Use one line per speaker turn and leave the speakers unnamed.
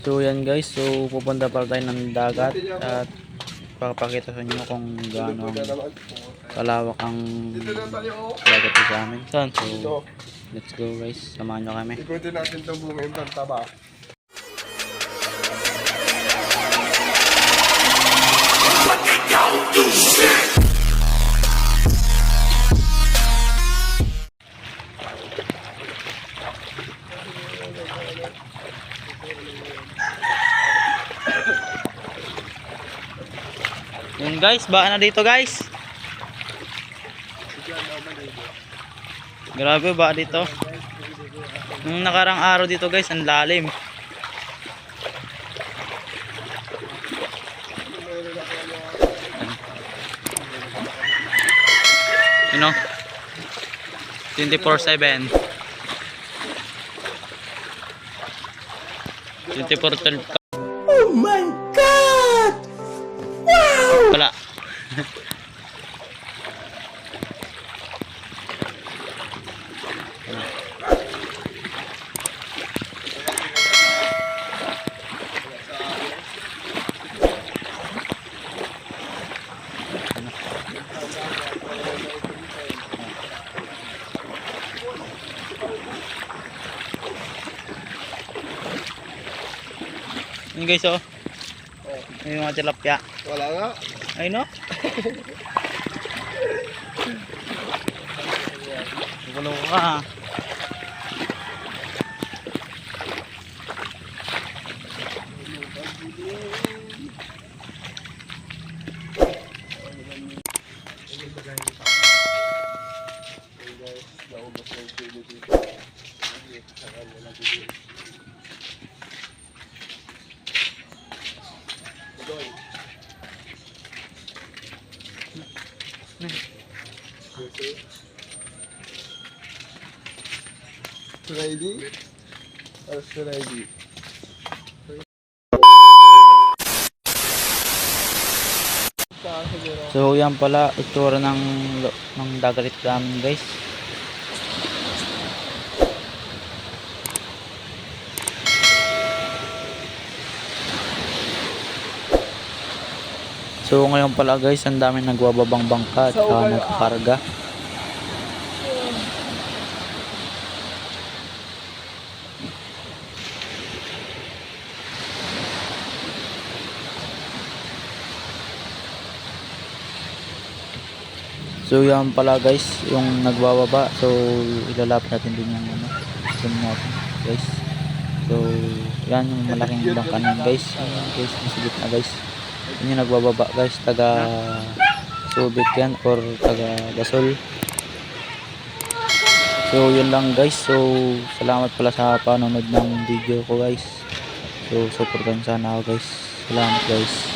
So yan guys, so pupunta pala tayo ng dagat at papakita sa inyo kung gaano kalawak ang dagat sa amin. So let's go guys, samahan nyo kami.
Ikutin natin itong buong taba.
Yun guys, baka na dito guys. Grabe baka dito. Nung nakarang araw dito guys, ang lalim. You know, 24/7. 24/12.
Oh my God! Wow!
Wala. Yun guys, oh. May mga tilapia.
Wala nga.
Ay no. Gulong ka.
Ready? Ready.
So yan pala itsura ng dagat namin guys. So ngayon pala guys, ang daming nagbababang bangka at nagkakarga. So yan pala guys, yung nagbababa. So ilalapit natin din yung zoom natin guys. So yan yung malaking bangka niyan guys. Guys, masigit na guys. Yun yung nagbababa guys, taga Subic yan or taga Gasol. So yun lang guys. So salamat pala sa panonood ng video ko guys. So supportan sana ako guys. Salamat guys.